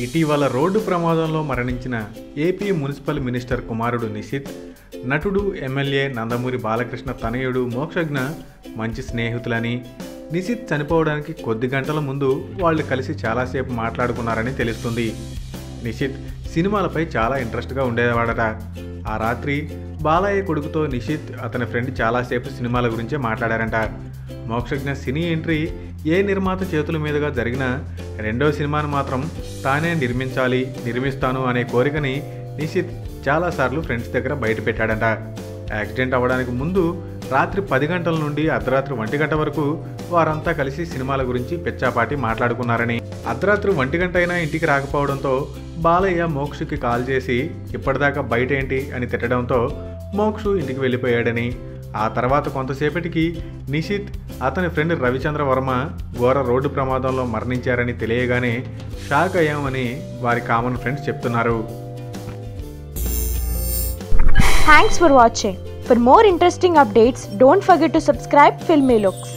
ఇటీవల రోడ్డు ప్రమాదంలో మరణించిన ఏపీ మున్సిపల్ మినిస్టర్ కుమారుడు నిషిత్, నటుడు ఎమ్మెల్యే నందమూరి బాలకృష్ణ తనయుడు మోక్షజ్ఞ మంచి స్నేహితులని, నిషిత్ చనిపోవడానికి కొద్ది గంటల ముందు వాళ్ళు కలిసి చాలాసేపు మాట్లాడుకున్నారని తెలుస్తుంది. నిషిత్ సినిమాలపై చాలా ఇంట్రెస్ట్గా ఉండేవాడట. ఆ రాత్రి బాలయ్య కొడుకుతో నిషిత్ అతని ఫ్రెండ్ చాలాసేపు సినిమాల గురించే మాట్లాడారంట. మోక్షజ్ఞ సినీ ఎంట్రీ ఏ నిర్మాత చేతుల మీదుగా జరిగినా రెండో సినిమాను మాత్రం తానే నిర్మిస్తాను అనే కోరికని నిషిత్ చాలాసార్లు ఫ్రెండ్స్ దగ్గర బయట పెట్టాడంట. యాక్సిడెంట్ అవ్వడానికి ముందు రాత్రి 10 గంటల నుండి అర్ధరాత్రి 1 గంట వరకు వారంతా కలిసి సినిమాల గురించి పెచ్చాపాటి మాట్లాడుకున్నారని, అర్ధరాత్రి 1 గంట అయినా ఇంటికి రాకపోవడంతో బాలయ్య మోక్షుకి కాల్ చేసి ఇప్పటిదాకా బయట ఏంటి అని తిట్టడంతో మోక్షు ఇంటికి వెళ్ళిపోయాడని, ఆ తర్వాత కొంతసేపటికి నిషిత్ అతని ఫ్రెండ్ రవిచంద్ర వర్మ ఘోర రోడ్డు ప్రమాదంలో మరణించారని తెలియగానే షాక్ అయ్యామని వారి కామన్ ఫ్రెండ్స్ చెప్తున్నారు. Thanks for watching. For more interesting updates, don't forget to subscribe Filmy Looks.